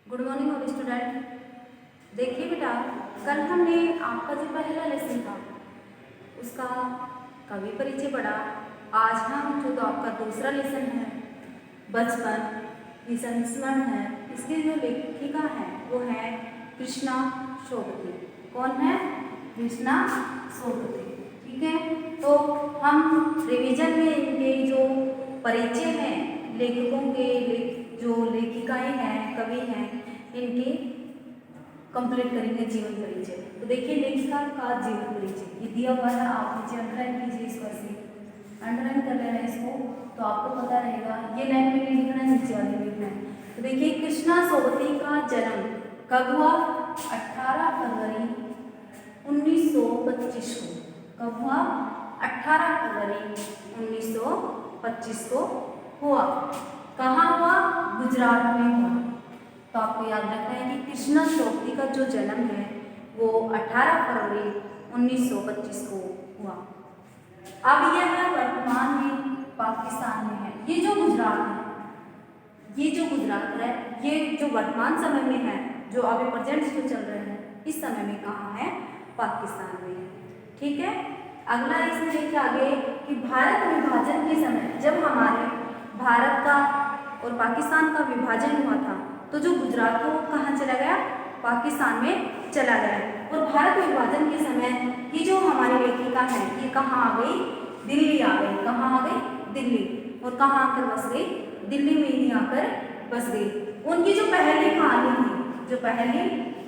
Good morning all student. देखिए बेटा, कल हमने आपका जो पहला लेसन था उसका कवि परिचय पढ़ा। आज हम जो तो आपका दूसरा लेसन है बचपन की संस्मरण है, इसकी जो लेखिका है वो है कृष्णा सोबती। कौन है? कृष्णा सोबती। ठीक है, तो हम रिवीजन में इनके जो परिचय हैं लेखकों के, जो लेखिकाएं हैं, कवि हैं, इनके कंप्लीट करेंगे जीवन परिचय। तो देखिए लेखिका का जीवन परिचय ये दिया हुआ है, आप नीचे अंडरलाइन कीजिए, इसको ऐसे अंडरलाइन कर लेना है इसको, तो आपको पता रहेगा। ये लाइन में नहीं लिखना है, नीचे वाली लिखना है। तो देखिए कृष्णा सोबती का जन्म कब हुआ? 18 फरवरी 1925 को। कब हुआ? 18 फरवरी 1925 को हुआ। कहाँ हुआ? गुजरात में हुआ। तो आपको याद रखना है कि कृष्णा सोबती का जो जन्म है वो 18 फरवरी 1925 को हुआ। अब यह वर्तमान में पाकिस्तान में है। ये जो गुजरात है, ये जो गुजरात है, ये जो वर्तमान समय में है, जो अभी प्रेजेंट जो चल रहे हैं, इस समय में कहाँ है? पाकिस्तान में है। ठीक है, अगला इसमें देखिए आगे कि भारत विभाजन के समय जब हमारे भारत का और पाकिस्तान का विभाजन हुआ था तो जो गुजरात है वो कहाँ चला गया? पाकिस्तान में चला गया। और भारत विभाजन के समय ये जो हमारी लेखिका है ये कहाँ आ गई? दिल्ली आ गई। कहाँ आ गई? दिल्ली। और कहाँ आकर बस गई? दिल्ली में ही आकर बस गई। उनकी जो पहली कहानी थी, जो पहली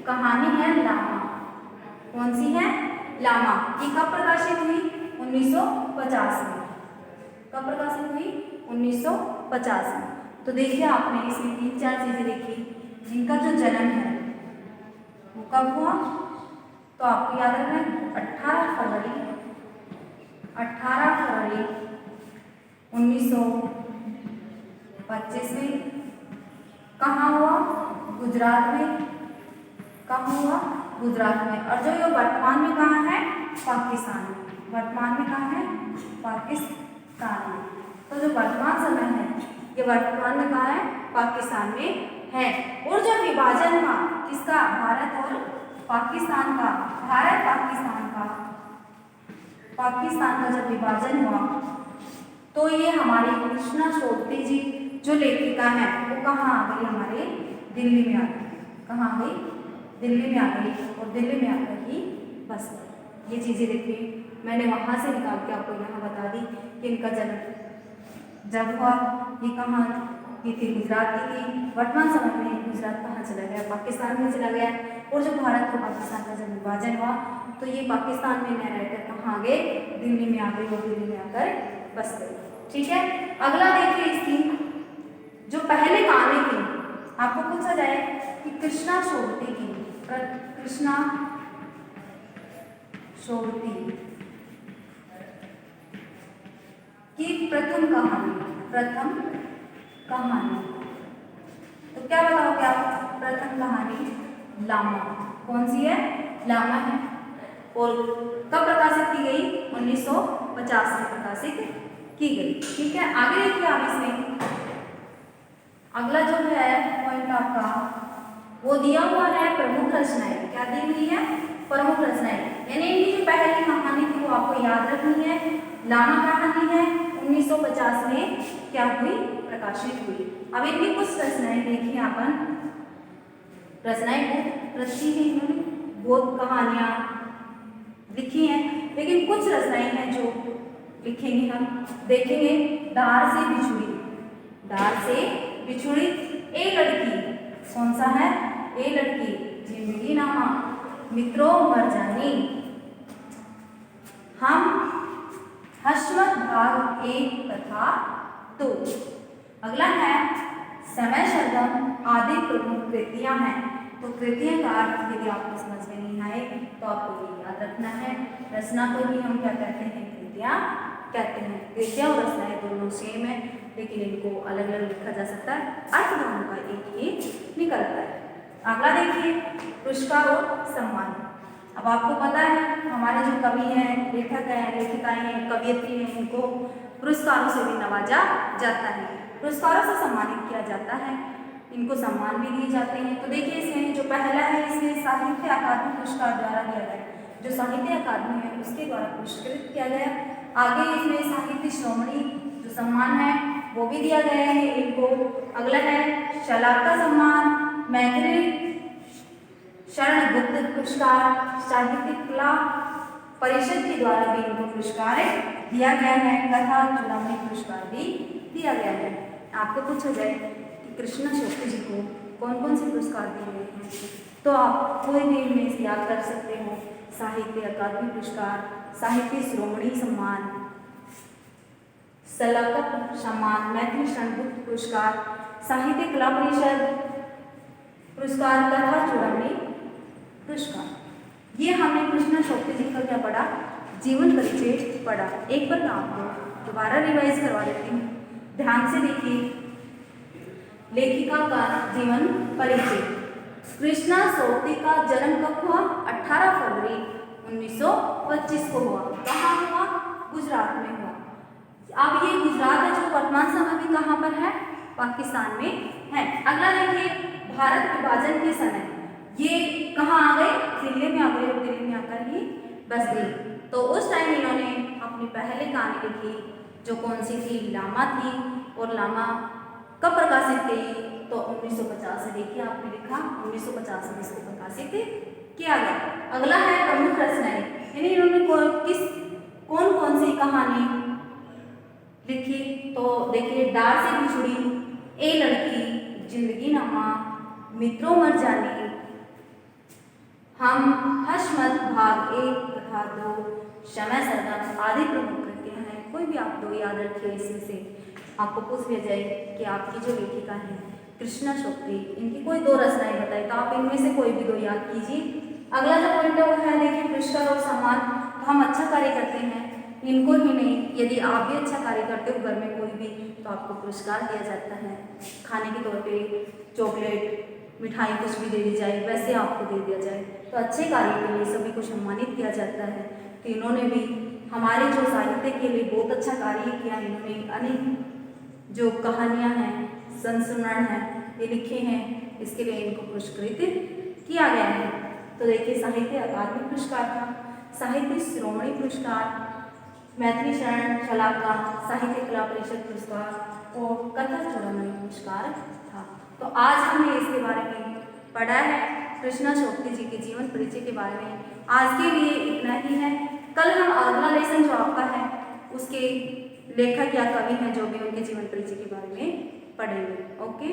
कहानी है लामा। कौन सी है? लामा। ये कब प्रकाशित हुई? 1950 में। कब प्रकाशित हुई? 1950 में। तो देखिए आपने इसमें 3-4 चीजें देखी। जिनका जो जन्म है वो कब हुआ? तो आपको याद रखना है 18 फरवरी 1925 में। कहाँ हुआ? गुजरात में। कहाँ हुआ? गुजरात में। और जो ये वर्तमान में कहाँ है? पाकिस्तान में। वर्तमान में कहाँ है? पाकिस्तान में। तो जो वर्तमान समय है ये वर्तमान में कहाँ है? पाकिस्तान में है। और जो विभाजन हुआ किसका? भारत और पाकिस्तान का। भारत पाकिस्तान का जब विभाजन हुआ तो ये हमारी कृष्णा सोबती जी जो लेखिका है वो कहाँ आ गई? हमारे दिल्ली में आ गई। कहाँ आ गई? दिल्ली में आ गई। और दिल्ली में आकर ही बस गई। ये चीजें देखिए मैंने वहां से निकाल के आपको यहाँ बता दी कि इनका जन्म जब हुआ ये कहाँ की थी? गुजरात की थी। वर्तमान समय में गुजरात कहाँ चला गया? पाकिस्तान में चला गया। और जब भारत और पाकिस्तान का जब विभाजन हुआ तो ये पाकिस्तान में न रहकर कहाँ आ गए? दिल्ली में आ गए। और दिल्ली में आकर बस गए। ठीक है, अगला देखिए इसकी जो पहले कहानी थी, आपको पूछा जाए कि कृष्णा सोबती की, कृष्णा सोबती की प्रथम कहानी, तो क्या बताओगे आप? प्रथम कहानी लामा। कौन सी है? लामा है। और कब प्रकाशित की गई? 1950 में प्रकाशित की गई। ठीक है, आगे देखिए आप इसमें अगला जो है पॉइंट आपका वो दिया हुआ है प्रमुख रचनाएं। क्या दी हुई है? प्रमुख रचनाएं। यानी इनकी जो पहली कहानी थी वो आपको याद रखनी है। लामा कहानी है, 1950 में क्या हुई? प्रकाशित हुई। अब इनकी कुछ रचनाएं देखिए अपन। रचनाएं बहुत रची है इन्होंने, बहुत कहानियां लिखी हैं, लेकिन कुछ रचनाएं हैं जो लिखेंगे हम। देखेंगे डार से बिछुड़ी। डार से बिछुड़ी। ए लड़की। कौन सा है? ए लड़की। जिंदगी नामा। मित्रों मरजानी। हम हश्मत भाग 1 तथा 2। अगला है समय शब्दम आदि प्रमुख कृतियां हैं। तो कृतियां का अर्थ यदि आपको समझ में नहीं आए तो आपको ये याद रखना है, रचना को ही हम क्या कहते हैं? कृतियां कहते हैं। कृतियां और रचनाएं दोनों सेम है, लेकिन इनको अलग अलग लिखा जा सकता है। अर्थ दोनों का एक ही निकलता है। अगला देखिए पुरस्कार और सम्मान। अब आपको पता है हमारे जो कवि हैं, लेखक हैं, लेखिकाएं हैं, कवयित्री हैं, इनको पुरस्कारों से भी नवाजा जाता है, पुरस्कारों से सम्मानित किया जाता है। इनको सम्मान भी दिए जाते हैं। तो देखिए इसमें जो पहला है, इसमें साहित्य अकादमी पुरस्कार द्वारा दिया गया, जो साहित्य अकादमी है उसके द्वारा पुरस्कृत किया गया। आगे इसमें साहित्य श्रोमणी जो सम्मान है वो भी दिया गया है इनको। अगला है शलाका सम्मान, मैथिली शरण गुप्त पुरस्कार, साहित्य कला परिषद के द्वारा भी इनको पुरस्कार दिया गया है। कथा चूड़ामणि पुरस्कार भी दिया गया है। आपको पूछा जाए कि कृष्णा शोक्ति जी को कौन कौन से पुरस्कार दिए गए हैं, तो आप कोई भी इनमें से याद कर सकते हो। साहित्य अकादमी पुरस्कार, साहित्य श्रोमणी सम्मान, सलाकत सम्मान, मैथिली शरण गुप्त पुरस्कार, साहित्य कला परिषद पुरस्कार, कथा चूड़ामणि पुरस्कार। ये हमने कृष्णा शोक्ति जी का क्या पढ़ा, जीवन परिचय पढ़ा। एक बार आपको दोबारा रिवाइज करवा देती हूँ, ध्यान से देखिए। लेखिका का जीवन परिचय। कृष्णा शोक्ति का जन्म कब हुआ? 18 फरवरी 1925 को हुआ। कहाँ हुआ? गुजरात में हुआ। अब ये गुजरात है जो वर्तमान समय में कहाँ पर है? पाकिस्तान में है। अगला देखिए, भारत विभाजन के समय ये कहाँ आ गए? दिल्ली में आ गए और दिल्ली में आकर ही बस गई। तो उस टाइम इन्होंने अपनी पहले कहानी लिखी जो कौन सी थी? लामा थी। और लामा कब प्रकाशित की? तो 1950 से। देखिए आपने लिखा 1950 में इसको प्रकाशित किया गया। अगला है प्रमुख रचनाएं, यानी इन्होंने कौन कौन सी कहानी लिखी? तो देखिए, डार से बिछुड़ी, ए लड़की, जिंदगी नामा, मित्रों मर जाने, हम, हशमत भाग 1 तथा 2, समय सरगम आदि प्रमुख कृतियां हैं। कोई भी आप दो याद रखिए। इसमें से आपको पूछ लिया जाए कि आपकी जो लेखिका है कृष्णा शोक्ति, इनकी कोई दो रचनाएं बताए, तो आप इनमें से कोई भी दो याद कीजिए। अगला जो पॉइंट है वो है देखिए पुरस्कार और सम्मान। तो हम अच्छा कार्य करते हैं, इनको ही नहीं, यदि आप भी अच्छा कार्य करते हो घर में कोई भी, तो आपको पुरस्कार दिया जाता है। खाने के तौर पे चॉकलेट, मिठाई कुछ भी दे दी जाए, वैसे आपको दे दिया जाए। तो अच्छे कार्य के लिए सभी को सम्मानित किया जाता है। तो इन्होंने भी हमारे जो साहित्य के लिए बहुत अच्छा कार्य किया। इन्होंने अनेक जो कहानियाँ हैं, संस्मरण हैं, ये लिखे हैं, इसके लिए इनको पुरस्कृत किया गया है। तो देखिए, साहित्य अकादमी पुरस्कार था, साहित्य श्रोमणी पुरस्कार, मैथिली शरण शलाका, साहित्य कला परिषद पुरस्कार और कथा चूड़ामणि पुरस्कार था। तो आज हमने इसके बारे में पढ़ा है, कृष्णा शोक्ति जी के जीवन परिचय के बारे में। आज के लिए इतना ही है। कल हम अगला लेसन जो आपका है उसके लेखक या कवि हैं जो भी उनके जीवन परिचय के बारे में पढ़ेंगे। ओके।